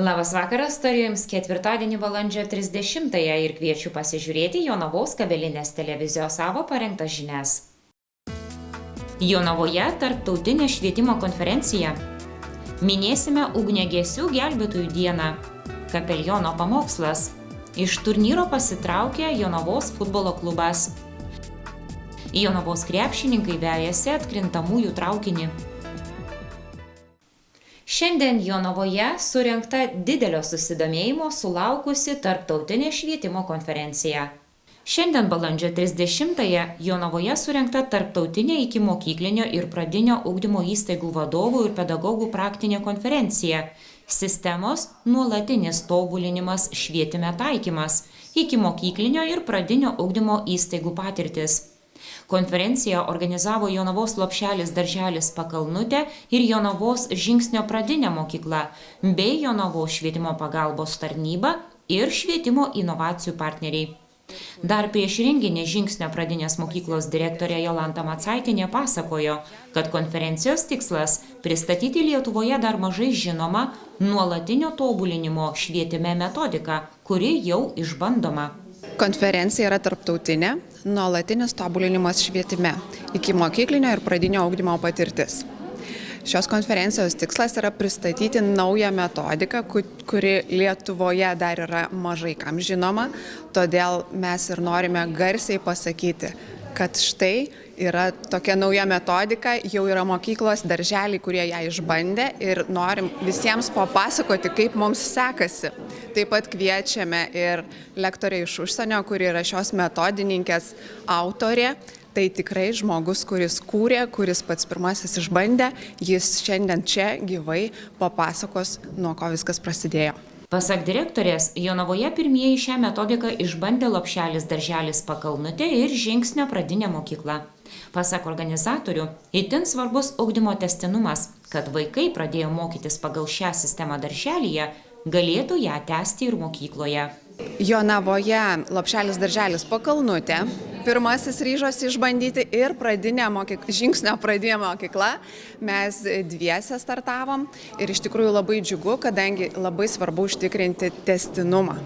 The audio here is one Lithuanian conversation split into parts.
Labas vakaras, tariu Jums ketvirtadienį balandžio 30-ąją ir kviečiu pasižiūrėti Jonavos kabelinės televizijos savo parengtas žinias. Jonavoje tarptautinė švietimo konferencija. Minėsime ugniagesių gelbėtojų dieną. Kapeliono pamokslas. Iš turnyro pasitraukė Jonavos futbolo klubas. Jonavos krepšininkai vejasi atkrintamųjų traukinį. Šiandien Jonavoje surengta didelio susidomėjimo sulaukusi tarptautinė švietimo konferencija. Šiandien balandžio 30-ąją Jonavoje surengta tarptautinė ikimokyklinio ir pradinio ugdymo įstaigų vadovų ir pedagogų praktinė konferencija "Sistemos nuolatinis tobulinimas švietime taikymas - ikimokyklinio ir pradinio ugdymo įstaigų patirtis". Konferenciją organizavo Jonavos Lopšelis darželis Pakalnutė ir Jonavos Žingsnio pradinė mokykla bei Jonavos švietimo pagalbos tarnyba ir švietimo inovacijų partneriai. Dar prieš renginį Žingsnio pradinės mokyklos direktorė Jolanta Macaitinė pasakojo, kad konferencijos tikslas – pristatyti Lietuvoje dar mažai žinomą nuolatinio tobulinimo švietime metodiką, kuri jau išbandoma. Konferencija yra tarptautinė, nuolatinis tobulinimas švietime, ikimokyklinio ir pradinio ugdymo patirtis. Šios konferencijos tikslas yra pristatyti naują metodiką, kuri Lietuvoje dar yra mažai kam žinoma, todėl mes ir norime garsiai pasakyti, kad štai yra tokia nauja metodika, jau yra mokyklos, darželiai, kurie ją išbandė ir norim visiems papasakoti, kaip mums sekasi. Taip pat kviečiame ir lektorę iš užsienio, kuri yra šios metodininkės autorė. Tai tikrai žmogus, kuris kūrė, kuris pats pirmasis išbandė, jis šiandien čia gyvai papasakos, nuo ko viskas prasidėjo. Pasak direktorės, Jonavoje pirmieji šią metodiką išbandė Lopšelis darželis Pakalnutė ir Žingsnio pradinė mokykla. Pasak organizatorių, itin svarbus ugdymo tęstinumas, kad vaikai pradėjo mokytis pagal šią sistemą darželyje, galėtų ją tęsti ir mokykloje. Jonavoje Lopšelis darželis Pakalnutė pirmasis ryžosi išbandyti ir Žingsnio pradinė mokykla. Mes dviese startavom ir iš tikrųjų labai džiugu, kadangi labai svarbu užtikrinti tęstinumą.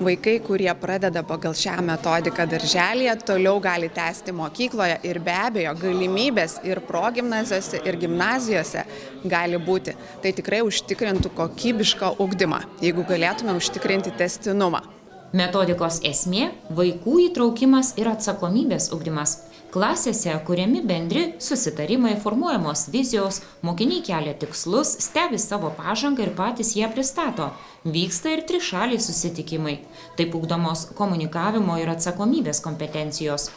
Vaikai, kurie pradeda pagal šią metodiką darželyje, toliau gali tęsti mokykloje ir be abejo galimybės ir progimnazijose ir gimnazijose gali būti. Tai tikrai užtikrintų kokybišką ugdymą, jeigu galėtume užtikrinti tęstinumą. Metodikos esmė – vaikų įtraukimas ir atsakomybės ugdymas. Klasėse kuriami bendri susitarimai, formuojamos vizijos, mokiniai kelia tikslus, stebi savo pažangą ir patys ją pristato. Vyksta ir trišaliai susitikimai. Taip ugdomos komunikavimo ir atsakomybės kompetencijos.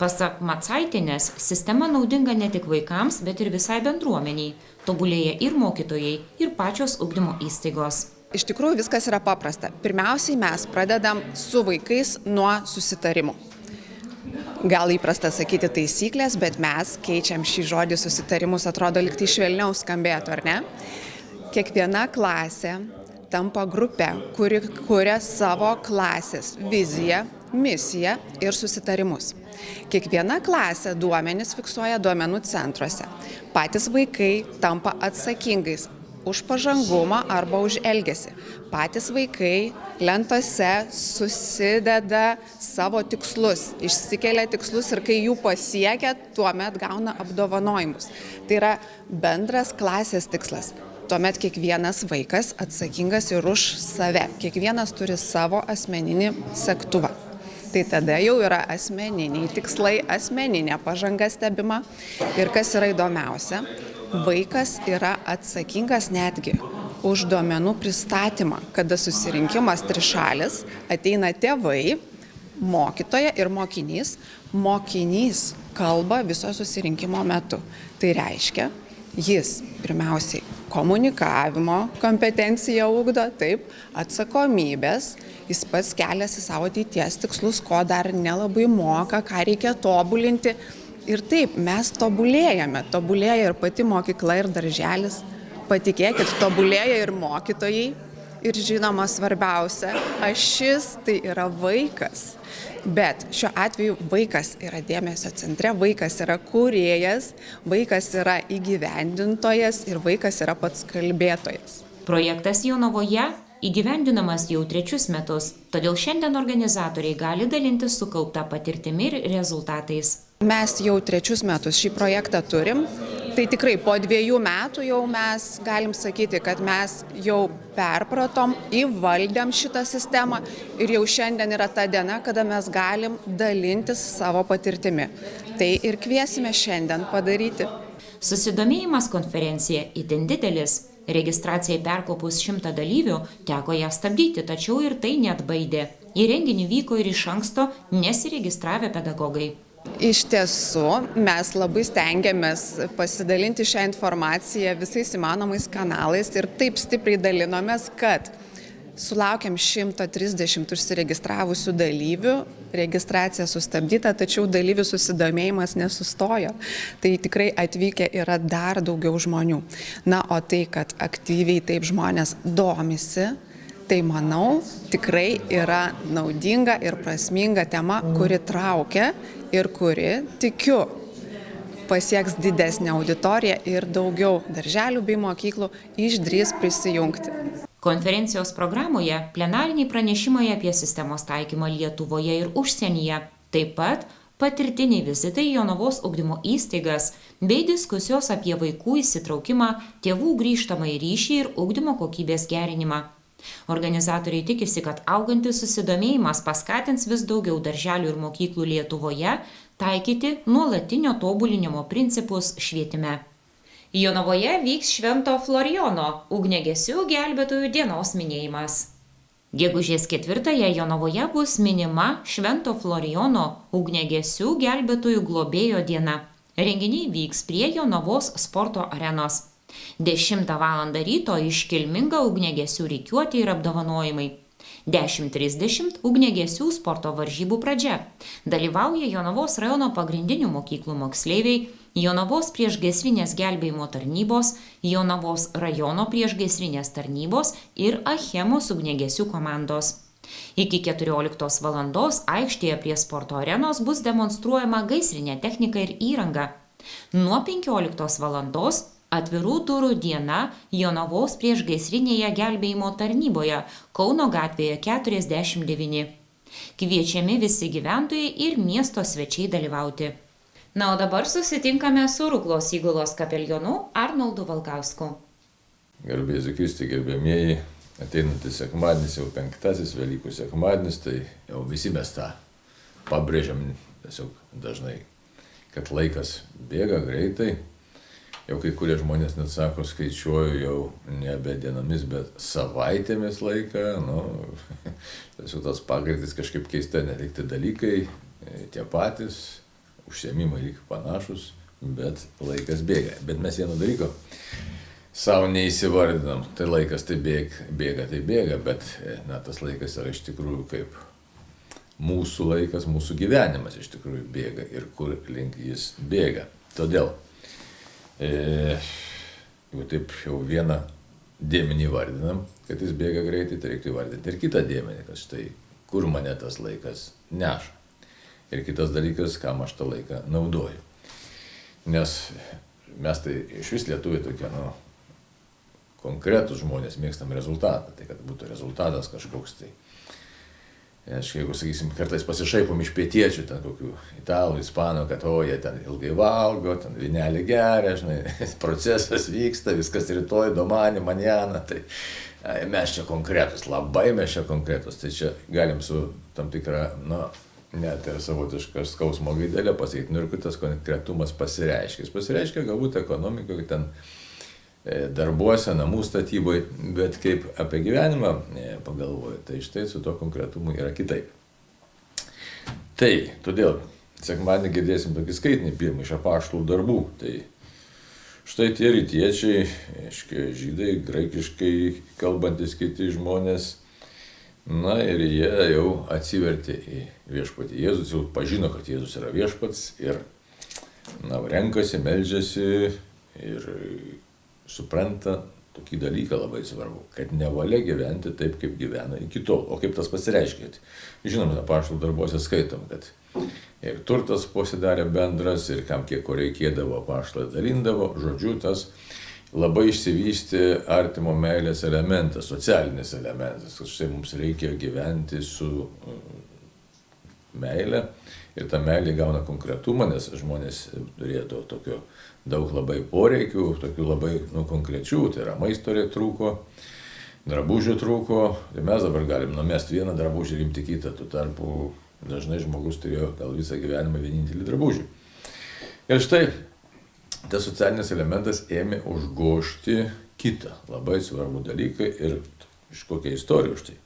Pasak Macaitinės, sistema naudinga ne tik vaikams, bet ir visai bendruomeniai. Tobulėja ir mokytojai, ir pačios ugdymo įstaigos. Iš tikrųjų viskas yra paprasta. Pirmiausiai mes pradedam su vaikais nuo susitarimų. Gal įprasta sakyti taisyklės, bet mes keičiam šį žodį susitarimus, atrodo lyg tai švelniau skambėtų, ar ne? Kiekviena klasė tampa grupė, kuri kuria savo klasės viziją, misiją ir susitarimus. Kiekviena klasė duomenis fiksuoja duomenų centruose. Patys vaikai tampa atsakingais už pažangumą arba už elgesį. Patys vaikai lentose susideda savo tikslus, išsikelia tikslus ir kai jų pasiekia, tuomet gauna apdovanojimus. Tai yra bendras klasės tikslas. Tuomet kiekvienas vaikas atsakingas ir už save. Kiekvienas turi savo asmeninį segtuvą. Tai tada jau yra asmeniniai tikslai, asmeninė pažanga stebima. Ir kas yra įdomiausia, vaikas yra atsakingas netgi už duomenų pristatymą, kada susirinkimas trišalis, ateina tėvai, mokytoja ir mokinys. Mokinys kalba viso susirinkimo metu. Tai reiškia, jis pirmiausiai komunikavimo kompetenciją ugdo, taip, atsakomybės, jis pats keliasi savo ateities tikslus, ko dar nelabai moka, ką reikia tobulinti. Ir taip, mes tobulėjame, tobulėja ir pati mokykla ir darželis, patikėkit, tobulėja ir mokytojai. Ir žinoma, svarbiausia, ašis tai yra vaikas. Bet šiuo atveju vaikas yra dėmesio centre, vaikas yra kūrėjas, vaikas yra įgyvendintojas ir vaikas yra pats kalbėtojas. Projektas Jonavoje įgyvendinamas jau 3 metus, todėl šiandien organizatoriai gali dalintis sukaupta patirtimi ir rezultatais. Mes jau 3 metus šį projektą turim, tai tikrai po 2 metų jau mes galim sakyti, kad mes jau perpratom, įvaldėm šitą sistemą ir jau šiandien yra ta diena, kada mes galim dalintis savo patirtimi. Tai ir kviesime šiandien padaryti. Susidomėjimas konferencija itin didelis. Registracijai perkopus 100 dalyvių teko ją stabdyti, tačiau ir tai neatbaidė. Į renginį vyko ir iš anksto nesiregistravę pedagogai. Iš tiesų, mes labai stengiamės pasidalinti šią informaciją visais įmanomais kanalais ir taip stipriai dalinomės, kad sulaukėm 130 užsiregistravusių dalyvių, registracija sustabdyta, tačiau dalyvių susidomėjimas nesustojo. Tai tikrai atvykę yra dar daugiau žmonių. Na, o tai, kad aktyviai taip žmonės domisi, tai manau tikrai yra naudinga ir prasminga tema, kuri traukia ir kuri, tikiu, pasieks didesnę auditoriją ir daugiau darželių bei mokyklų išdrįs prisijungti. Konferencijos programoje plenariniai pranešimai apie sistemos taikymą Lietuvoje ir užsienyje, taip pat patirtiniai vizitai į Jonavos ugdymo įstaigas bei diskusijos apie vaikų įsitraukimą, tėvų grįžtamąjį ryšį ir ugdymo kokybės gerinimą. Organizatoriai tikisi, kad augantis susidomėjimas paskatins vis daugiau darželių ir mokyklų Lietuvoje taikyti nuolatinio tobulinimo principus švietime. Jonavoje vyks Švento Florijono ugniagesių gelbėtojų dienos minėjimas. Gegužės 4-ąją Jonavoje bus minima Švento Florijono ugniagesių gelbėtojų globėjo diena. Renginiai vyks prie Jonavos sporto arenos. 10 val. Ryto iškilminga ugniagesių rikiuotė ir apdovanojimai. 10:30 ugniagesių sporto varžybų pradžia. Dalyvauja Jonavos rajono pagrindinių mokyklų moksleiviai, Jonavos priešgaisrinės gelbėjimo tarnybos, Jonavos rajono priešgaisrinės tarnybos ir Achemos ugniagesių komandos. Iki 14 val. Aikštėje prie sporto arenos bus demonstruojama gaisrinė technika ir įranga. Nuo 15 val. Atvirų durų diena Jonavos priešgaisrinėje gelbėjimo tarnyboje Kauno gatvėje 49. Kviečiami visi gyventojai ir miesto svečiai dalyvauti. Na, o dabar susitinkame su Ruklos įgulos kapelionu Arnoldu Valkausku. Garbėsiu Kristui, gerbėmieji, ateinantis sekmadienis, jau 5. Velykų sekmadienis, tai jau visi mes tą pabrėžiam tiesiog dažnai, kad laikas bėga greitai. Jau kai kurie žmonės net sako, skaičiuoju jau nebe dienomis, bet savaitėmis laiką. Tiesiog tas pagreitis kažkaip keista, nelikti dalykai, tie patys, užsiėmimai lyg panašus, bet laikas bėga. Bet mes vieno dalyko savo neįsivardinam, tai laikas tai bėga, bet tas laikas yra iš tikrųjų kaip mūsų laikas, mūsų gyvenimas iš tikrųjų bėga ir kur link jis bėga. Todėl jeigu taip jau vieną dėmenį vardinam, kad jis bėga greitai, tai reiktų įvardinti ir kitą dėmenį, kad štai kur mane tas laikas neša. Ir kitas dalykas, kam aš tą laiką naudoju. Nes mes tai iš vis lietuviai tokie, konkretus žmonės mėgstam rezultatą, tai kad būtų rezultatas kažkoks tai. Jeigu, sakysim, kartais pasišaipom iš pietiečių, ten kokių italų, ispanų, kad jie ten ilgai valgo, ten vynelį geria, procesas vyksta, viskas rytoj, domani, manjana, tai mes čia konkretus, labai mes čia konkretus, tai čia galim su tam tikra, net ir savotišką skausmo gaidelę pasakyti, ir kur tas konkretumas pasireiškia. Jis pasireiškia galbūt ekonomikoje, ten darbuose, namų statyboje, bet kaip apie gyvenimą pagalvoju, tai štai su to konkretumu yra kitaip. Tai, todėl, sekmadienį girdėsim tokį skaitinį pirmą iš apaštalų darbų. Tai štai tie rytiečiai, žydai, graikiškai kalbantis kiti žmonės, ir jie jau atsivertė į viešpatį Jėzus, jau pažino, kad Jėzus yra viešpats ir renkasi, meldžiasi ir supranta tokį dalyką labai svarbu, kad nevalia gyventi taip, kaip gyveno iki tol. O kaip tas pasireiškia? Žinoma, apaštalų darbuose skaitom, kad ir turtas pasidarė bendras, ir kam kiek ko reikėdavo, apaštalai dalindavo, žodžiu, tas labai išsivystė artimo meilės elementas, socialinis elementas, kad štai mums reikia gyventi su meilė ir ta meilė gauna konkretumą, nes žmonės turėjo tokio daug labai poreikių, tokių labai konkrečių, tai yra maisto trūko, drabužių trūko, tai mes dabar galim numesti vieną drabužį ir imti kitą, tuo tarpu dažnai žmogus turėjo gal visą gyvenimą vienintelį drabužį. Ir štai tas socialinis elementas ėmė užgožti kitą labai svarbų dalyką ir iš kokią istoriją už tai.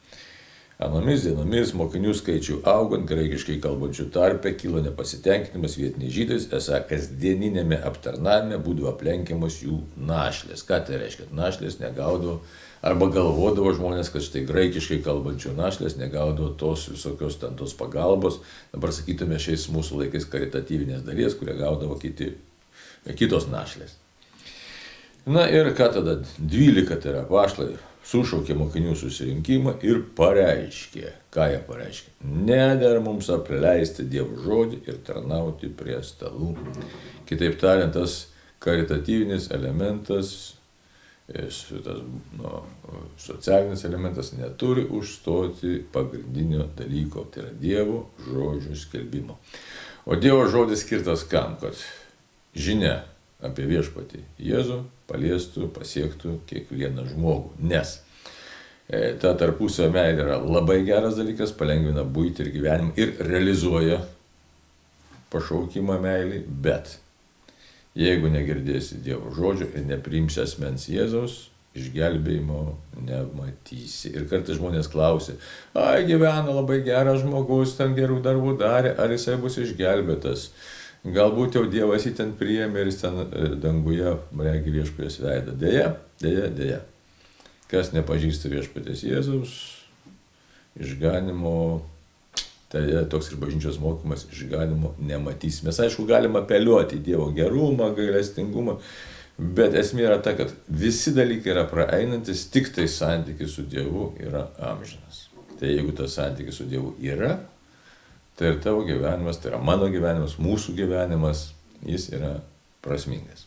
Anomis dienomis mokinių skaičių augant graikiškai kalbančių tarpe kilo nepasitenkinimas vietiniais žydais, esą kasdieninėme aptarnavime būdavo aplenkiamos jų našlės. Ką tai reiškia? Našlės negaudavo arba galvodavo žmonės, kad štai graikiškai kalbančių našlės negaudavo tos visokios ten tos pagalbos, dabar sakytume šiais mūsų laikais karitatyvinės dalies, kurią gaudavo kitos našlės. Na ir ką tada? 12 tai yra apaštalai sušaukė mokinių susirinkimą ir pareiškė. Ką jie pareiškė? Nedera mums apleisti Dievo žodį ir tarnauti prie stalų. Kitaip tariant, tas karitatyvinis elementas, tas socialinis elementas neturi užstoti pagrindinio dalyko, tai yra Dievo žodžio skelbimo. O Dievo žodis skirtas kam? Kad žinia apie viešpatį Jėzų paliestų, pasiektų kiekvieną žmogų. Nes ta tarpusavio meilė yra labai geras dalykas, palengvina buitį ir gyvenimą ir realizuoja pašaukimą meilį, bet jeigu negirdėsi Dievo žodžio ir nepriimsi asmens Jėzaus, išgelbėjimo nematysi. Ir kartais žmonės klausia, gyvena labai geras žmogus, ten gerų darbų darė, ar jisai bus išgelbėtas. Galbūt jau Dievas jį ten priėmė ir jis ten danguje regi viešpatės veidą. Deja. Kas nepažįsta viešpatės Jėzaus, išganimo, tai toks ir bažnyčios mokymas, išganimo nematys. Mes aišku galim apeliuoti į Dievo gerumą, gailestingumą, bet esmė yra ta, kad visi dalykai yra praeinantis, tik tai santykis su Dievu yra amžinas. Tai jeigu tas santykis su Dievu yra, tai ir tavo gyvenimas, tai yra mano gyvenimas, mūsų gyvenimas, jis yra prasmingas.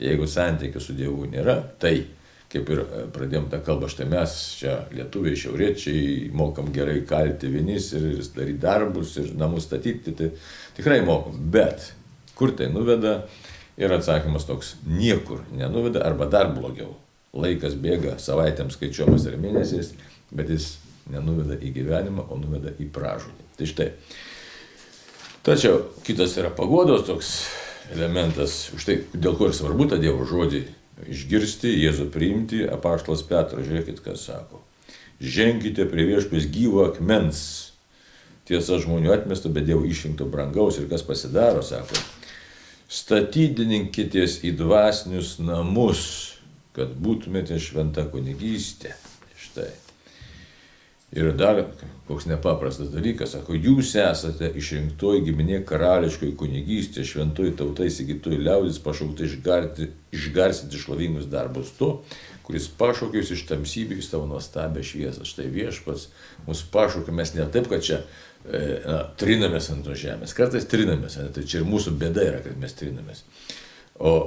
Jeigu santykių su Dievu nėra, tai, kaip ir pradėjom tą kalbą, štai mes čia lietuviai, šiauriečiai, mokam gerai kalti vinis ir daryti darbus ir namus statyti, tai tikrai mokam. Bet kur tai nuveda? Ir atsakymas toks, niekur nenuveda arba dar blogiau. Laikas bėga, savaitėms skaičiuojamas ir mėnesiais, bet jis nenuveda į gyvenimą, o nuveda į pražūtį. Tai štai. Tačiau kitas yra paguodos toks elementas, už tai, dėl ko ir svarbu tą Dievo žodį išgirsti, Jėzų priimti. Apaštalas Petras, žiūrėkit, kas sako. Ženkite prie viešpaties gyvo akmens. Tiesa, žmonių atmesto, bet Dievo išrinkto brangaus. Ir kas pasidaro, sako, statydinkitės į dvasinius namus, kad būtumėte šventa kunigystė. Štai. Ir dar koks nepaprastas dalykas, sako, jūs esate išrinktoji giminė karališkoji kunigystė, šventoji tauta įsigytoji liaudis, pašaukta išgarsinti šlovingus darbus to, kuris pašaukė jūs iš tamsybių į savo nuostabią šviesą. Štai viešpats mus pašaukė, mes ne taip, kad čia trinamės ant tos žemės. Kartais trinamės, tai čia ir mūsų bėda yra, kad mes trinamės. O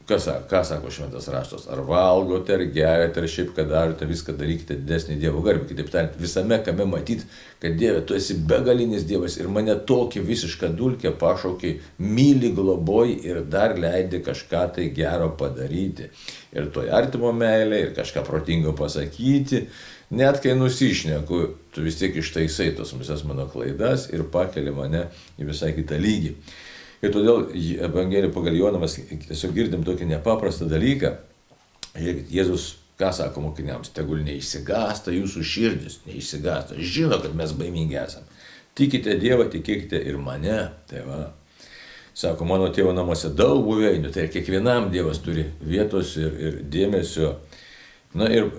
ką sako šventas raštas? Ar valgote, ar geriate, ar šiaip ką darote, viską darykite didesnį Dievo garbę. Kitaip tariant, visame kame matyti, kad Dieve, tu esi begalinis Dievas ir mane tokį visišką dulkę pašaukė, myli, globoji ir dar leidi kažką tai gero padaryti. Ir toj artimo meilė, ir kažką protingo pasakyti. Net kai nusišneku, tu vis tiek ištaisai tos visas mano klaidas ir pakeli mane į visai kitą lygį. Ir todėl Evangeliją pagal Joną mes tiesiog girdim tokį nepaprastą dalyką. Žiūrėkit, Jėzus, ką sako mokiniams, tegul neišsigąsta jūsų širdis, neišsigąsta, žino, kad mes baimingi esam. Tikite Dievą, tikėkite ir mane. Tai va, sako, mano tėvo namuose daug buveinių, tai kiekvienam Dievas turi vietos ir dėmesio. Na ir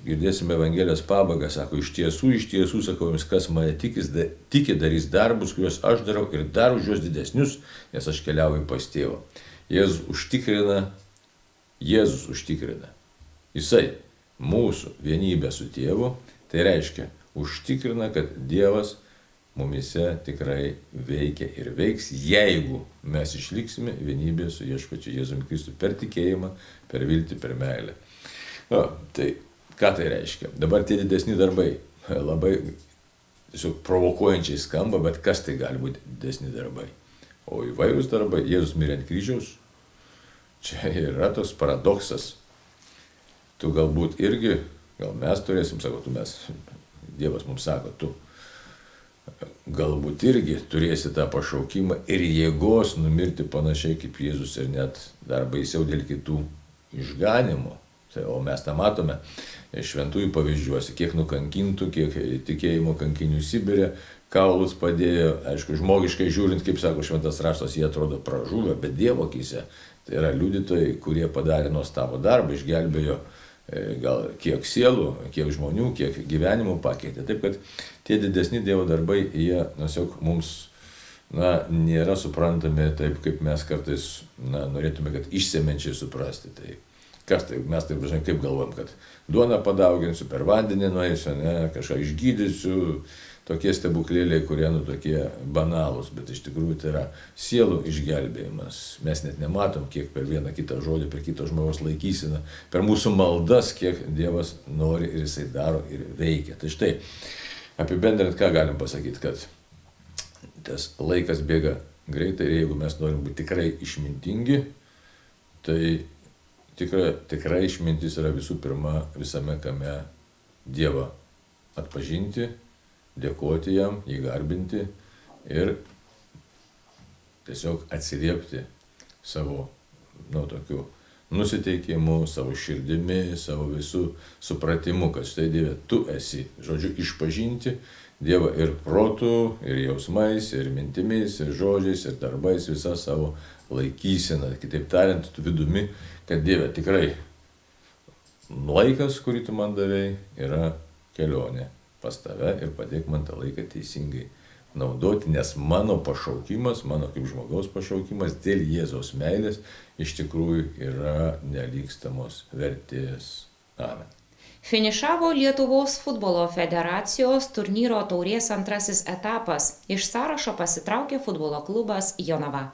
girdėsime Evangelijos pabaigą, sako, iš tiesų, sakau jums, kas mane tiki, darys darbus, kuriuos aš darau ir dar už juos didesnius, nes aš keliauju pas tėvą. Jėzus užtikrina. Jisai mūsų vienybę su tėvu, tai reiškia, užtikrina, kad Dievas mumise tikrai veikia ir veiks, jeigu mes išliksime vienybėje su viešpačiu Jėzumi Kristumi per tikėjimą, per viltį, per meilę. Tai ką tai reiškia? Dabar tie didesni darbai labai tiesiog provokuojančiai skamba, bet kas tai gali būti didesni darbai? O įvairūs darbai, Jėzus mirė ant kryžiaus, čia yra toks paradoksas. Tu galbūt irgi, gal mes turėsim, sako, Dievas mums sako, tu galbūt irgi turėsi tą pašaukimą ir jėgos numirti panašiai kaip Jėzus ir net dar baisiau dėl kitų išganimų. O mes tą matome šventųjų pavyzdžiuose, kiek nukankintų, kiek tikėjimo kankinių Sibire, kaulus padėjo, aišku, žmogiškai žiūrint, kaip sako šventas raštas, jie atrodo pražuvę, bet Dievo akyse tai yra liudytojai, kurie padarė nuostabų darbą, išgelbėjo gal kiek sielų, kiek žmonių, kiek gyvenimų pakeitė. Taip kad tie didesni Dievo darbai, jie tiesiog mums nėra suprantami taip, kaip mes kartais norėtume, kad išsemiančiai suprasti. Tai kas tai, mes taip dažnai kaip galvom, kad duoną padauginsiu, per vandenį nueisiu, kažką išgydysiu, tokie stebuklėliai, kurie tokie banalūs, bet iš tikrųjų tai yra sielų išgelbėjimas. Mes net nematom, kiek per vieną kitą žodį, per kito žmogaus laikyseną, per mūsų maldas, kiek Dievas nori ir Jisai daro ir veikia. Tai štai, apibendrinant, ką galim pasakyti, kad tas laikas bėga greitai ir jeigu mes norim būti tikrai išmintingi, tai tikrai išmintis yra visų pirma visame kame Dievą atpažinti, dėkoti jam, jį garbinti ir tiesiog atsiliepti savo tokiu nusiteikimu, savo širdimi, savo visų supratimu, kad štai Dieve, tu esi, žodžiu, išpažinti Dievą ir protu, ir jausmais, ir mintimis, ir žodžiais, ir darbais, visą savo laikyseną. Kitaip tariant, tu vidumi, kad Dieve, tikrai laikas, kurį tu man davei, yra kelionė pas tave ir padėk man tą laiką teisingai naudoti, nes mano pašaukimas, mano kaip žmogaus pašaukimas dėl Jėzaus meilės iš tikrųjų yra nelygstamos vertės. Amen. Finišavo Lietuvos futbolo federacijos turnyro taurės antrasis etapas. Iš sąrašo pasitraukė futbolo klubas Jonava.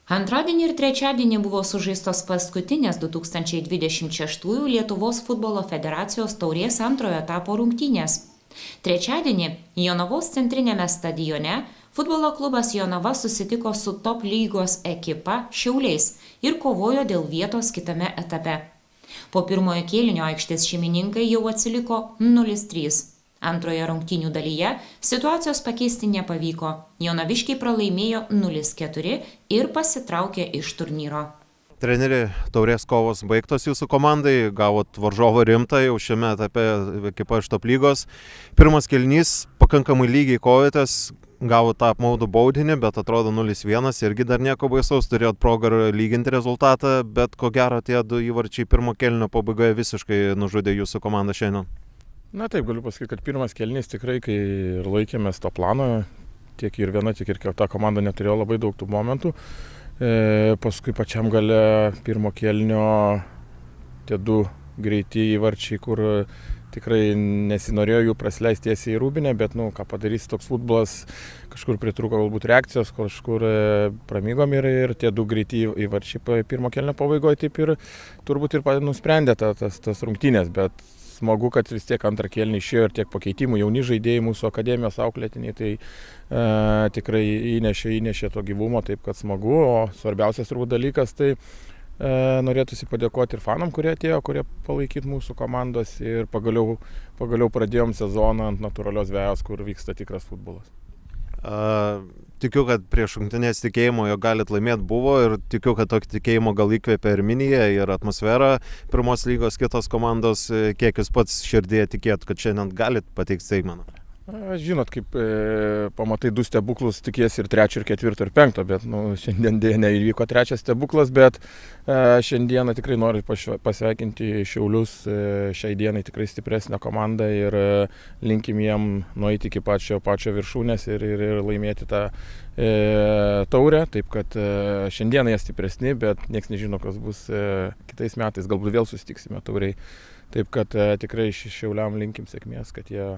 Antradienį ir trečiadienį buvo sužaistos paskutinės 2026 Lietuvos futbolo federacijos taurės antrojo etapo rungtynės. Trečiadienį Jonavos centrinėme stadione futbolo klubas Jonava susitiko su top lygos ekipa Šiauliais ir kovojo dėl vietos kitame etape. Po pirmojo kėlinio aikštės šeimininkai jau atsiliko 0-3. Antroje rungtynių dalyje situacijos pakeisti nepavyko. Jonaviškiai pralaimėjo 0-4 ir pasitraukė iš turnyro. Treneri, taurės kovos baigtos jūsų komandai, gavot varžovą rimtą, jau šiame etape ekipa iš top lygos. Pirmas kėlinys, pakankamai lygiai kovėtės, gavot tą apmaudų baudinį, bet atrodo 0-1, irgi dar nieko baisaus, turėjot progą lyginti rezultatą, bet ko gero tie du įvarčiai pirmo kėlinio pabaigoje visiškai nužudė jūsų komandą šiandien. Na taip, galiu pasakyti, kad pirmas kėlinys tikrai, kai ir laikėmės to plano, tiek ir viena, tiek ir kita komanda neturėjo labai daug tų momentų. Paskui pačiam gale pirmo kėlinio tie du greiti įvarčiai, kur tikrai nesinorėjo jų prasileisti tiesiai į rūbinę, bet ką padarys toks futbolas, kažkur pritrūko galbūt reakcijos, kažkur pramygom ir tie du greiti įvarčiai pirmo kėlinio pabaigoje taip ir turbūt ir nusprendė tas rungtynės, bet smagu, kad vis tiek antrą kėlinį išėjo ir tiek pakeitimų, jauni žaidėjai mūsų akademijos auklėtiniai, tai tikrai įnešė to gyvumo, taip kad smagu, o svarbiausias turbūt dalykas, tai norėtųsi padėkoti ir fanam, kurie atėjo, kurie palaikyt mūsų komandos ir pagaliau pradėjom sezoną ant natūralios vejos, kur vyksta tikras futbolas. Tikiu, kad prieš rungtynes tikėjimo jo galit laimėti buvo ir tikiu, kad tokį tikėjimo gal įkvėpė ir minija, ir atmosfera pirmos lygos kitos komandos. Kiek jūs pats širdėje tikėt, kad šiandien galit pateikti staigmeną? Žinot, kaip pamatai du stebuklus, tikiesi ir trečio, ir ketvirto, ir penkto, bet šiandien dėja neįvyko trečias stebuklas, bet šiandieną tikrai noriu pasveikinti Šiaulius, šiai dienai tikrai stipresnę komandą ir linkim jiem nueiti iki pačio viršūnės ir laimėti tą taurę, taip kad šiandieną jie stipresni, bet nieks nežino, kas bus kitais metais, galbūt vėl susitiksime tauriai, taip kad tikrai Šiauliam linkim sėkmės, kad jie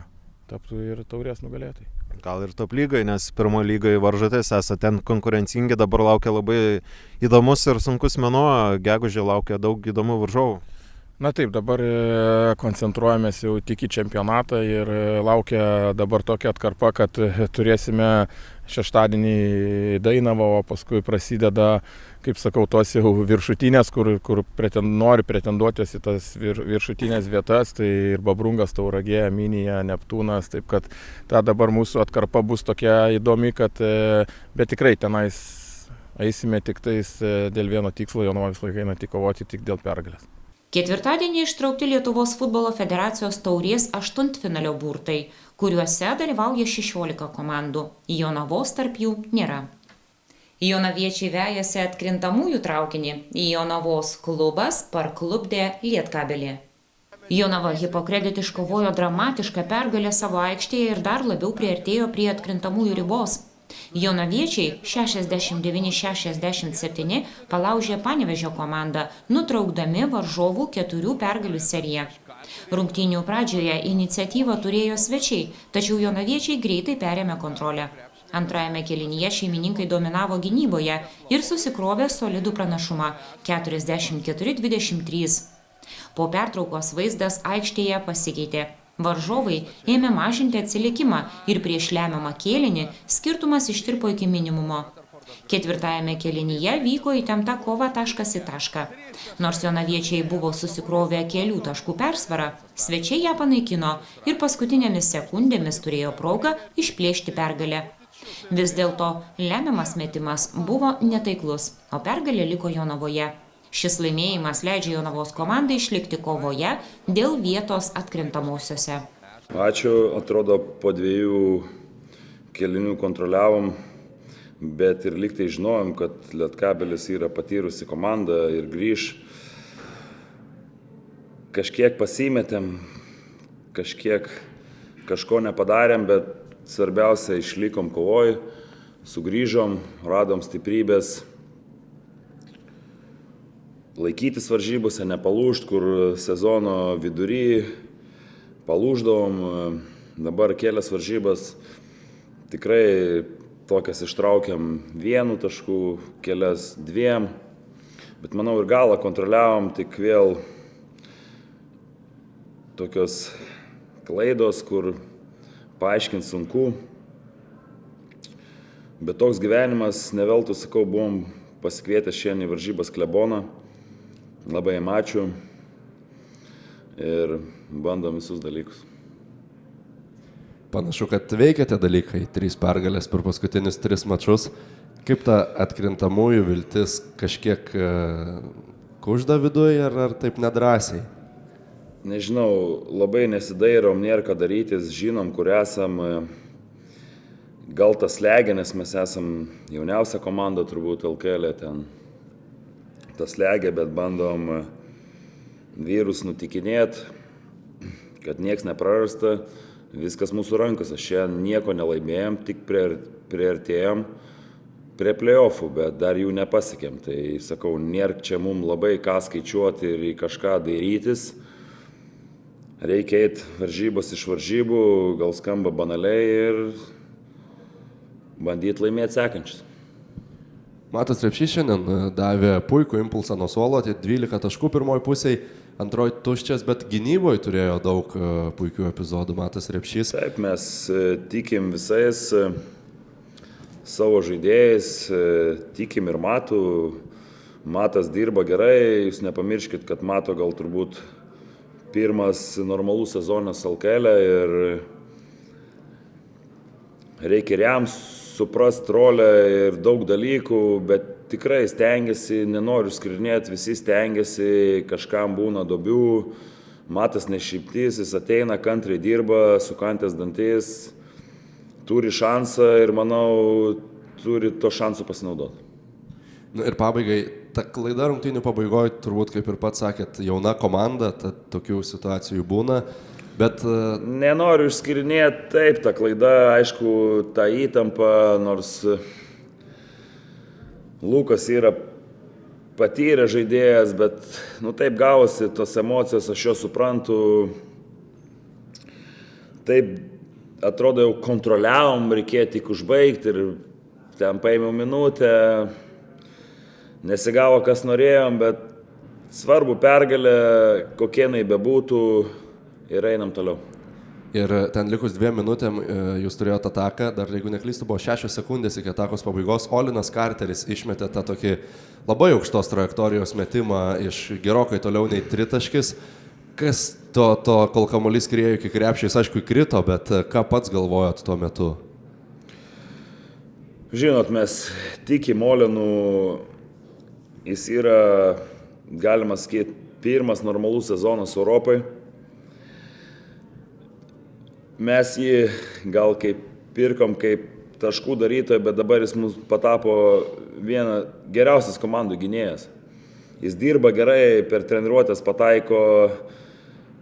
taptų ir taurės nugalėtojai. Gal ir top lygai, nes pirmo lygai varžotės, esate ten konkurencingi, dabar laukia labai įdomus ir sunkus mėnuo, gegužė laukia daug įdomių varžovų. Na taip, dabar koncentruojamės jau tik į čempionatą ir laukia dabar tokia atkarpa, kad turėsime šeštadienį Dainavą, o paskui prasideda, kaip sakau, tos jau viršutinės, kur nori pretenduotis į tas viršutinės vietas, tai ir Babrungas, Tauragė, Minija, Neptūnas, taip kad ta dabar mūsų atkarpa bus tokia įdomi, kad bet tikrai tenais eisime tik tais dėl vieno tikslo, Jonava visą laiką eina tik kovoti tik dėl pergalės. Ketvirtadienį ištraukti Lietuvos futbolo federacijos taurės aštuntfinalio burtai, kuriuose dalyvauja 16 komandų. Jonavos tarp jų nėra. Jonaviečiai vejasi atkrintamųjų traukinį. Jonavos klubas parklupdė Lietkabelį. Jonava Hipokredit iškovojo dramatišką pergalę savo aikštėje ir dar labiau priartėjo prie atkrintamųjų ribos. Jonaviečiai 69-67 palaužė Panevėžio komandą, nutraukdami varžovų 4 pergalių seriją. Rungtynių pradžioje iniciatyvą turėjo svečiai, tačiau jonaviečiai greitai perėmė kontrolę. Antrajame kėlinyje šeimininkai dominavo gynyboje ir susikrovė solidų pranašumą 44-23. Po pertraukos vaizdas aikštėje pasikeitė. Varžovai ėmė mažinti atsilikimą ir prieš lemiamą kėlinį skirtumas ištirpo iki minimumo. Ketvirtajame kėlinyje vyko įtempta kova taškas į tašką. Nors jonaviečiai buvo susikrovę kelių taškų persvarą, svečiai ją panaikino ir paskutinėmis sekundėmis turėjo progą išplėšti pergalę. Vis dėlto lemiamas metimas buvo netaiklus, o pergalė liko Jonavoje. Šis laimėjimas leidžia Jonavos komandai išlikti kovoje dėl vietos atkrintamosiose. Ačiū, atrodo, po 2 kėlinių kontroliavom, bet ir liktai žinojom, kad Lietkabelis yra patyrusi komanda ir grįž. Kažkiek pasimetėm, kažko nepadarėm, bet svarbiausia išlikom kovoj, sugrįžom, radom stiprybės. Laikytis varžybose, nepalūžt, kur sezono vidury palūždavom, dabar kelias varžybas tikrai tokias ištraukiam 1 tašku, kelias 2, bet manau ir galą kontroliavom, tik vėl tokios klaidos, kur paaiškinti sunku, bet toks gyvenimas, neveltui sakau, buvom pasikvietę šiandien į varžybas kleboną. Labai jam ačiū ir bandom visus dalykus. Panašu, kad veikia dalykai, 3 pergalės per paskutinius 3 mačus. Kaip ta atkrintamųjų viltis kažkiek kužda viduje ar taip nedrąsiai? Nežinau, labai nesidairom, nėra ką darytis, žinom, kur esam. Gal tas legia, nes mes esam jauniausia komanda turbūt LKL ten. Tas legia, bet bandom vyrus nutikinėti, kad nieks neprarasta, viskas mūsų rankose. Šiandien nieko nelaimėjom, tik priartėjom prie playoffų, bet dar jų nepasiekėm. Tai sakau, nėra čia mums labai ką skaičiuoti ir į kažką dairytis. Reikia eiti varžybos iš varžybų, gal skamba banaliai ir bandyti laimėti sekančius. Matas Repšys šiandien davė puikų impulsą nuo suolo, tai 12 taškų pirmoji pusėje, antroji tuščias, bet gynyboje turėjo daug puikių epizodų Matas Repšys. Taip, mes tikim visais savo žaidėjais, tikim ir Matu. Matas dirba gerai, jūs nepamirškit, kad Mato gal turbūt pirmas normalus sezonas LKL ir reikia ir jam suprast rolę ir daug dalykų, bet tikrai stengiasi, nenoriu skririnėti, visi stengiasi, kažkam būna duobių, Matas nešyptys, jis ateina, kantriai dirba, sukantęs dantis, turi šansą ir manau, turi to šansų pasinaudoti. Na ir pabaigai, ta klaida rungtynių pabaigoje, turbūt kaip ir pats sakėt, jauna komanda, tokių situacijų būna. Bet nenoriu išskirinėti, taip, ta klaida, aišku, ta įtampa, nors Lukas yra patyrę žaidėjas, bet taip gavosi, tos emocijos, aš jo suprantu. Taip, atrodo jau kontroliavom, reikėjo tik užbaigti ir ten paėmiau minutę, nesigavo kas norėjom, bet svarbu pergalė, kokie jinai bebūtų ir einam toliau. Ir ten likus 2 minutėm jūs turėjote ataką, dar jeigu neklystu, buvo 6 sekundės iki atakos pabaigos. Olinas Karteris išmetė tą tokį labai aukštos trajektorijos metimą iš gerokai toliau nei tritaškis. Kas to kol kamuolys skriejo iki krepšiais, aišku, krito, bet ką pats galvojot tuo metu? Žinot, mes tikim Olinu, jis yra, galima sakyti, pirmas normalus sezonas Europai. Mes jį gal kaip pirkom kaip taškų darytoją, bet dabar jis mums patapo vieną geriausias komandų gynėjas. Jis dirba gerai, per treniruotės pataiko,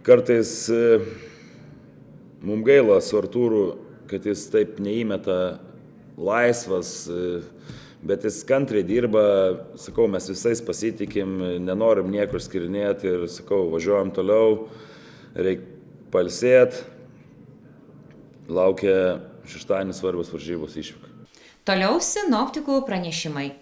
kartais mums gaila su Artūru, kad jis taip neįmeta laisvas, bet jis kantriai dirba, sakau, mes visais pasitikim, nenorim niekur skirinėti ir, sakau, važiuojam toliau, reikia pailsėti. Laukia šeštadienį svarbios varžybos išvyka. Toliau sinoptikų pranešimai.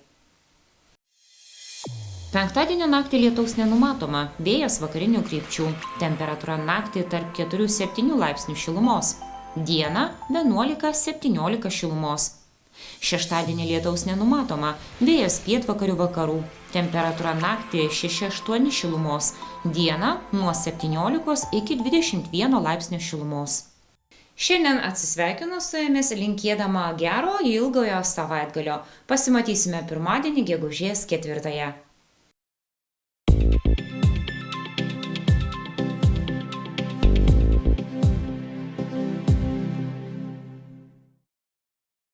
Penktadienio naktį lietaus nenumatoma, vėjas vakarinių krypčių, temperatūra naktį tarp 4-7 laipsnių šilumos, dieną 11-17 šilumos. Šeštadienį lietaus nenumatoma, vėjas pietvakarių vakarų, temperatūra naktį 6-8 šilumos, dieną nuo 17 iki 21 laipsnių šilumos. Šiandien atsisveikinu su jumis linkėdama gero ilgojo savaitgalio. Pasimatysime pirmadienį gegužės 4.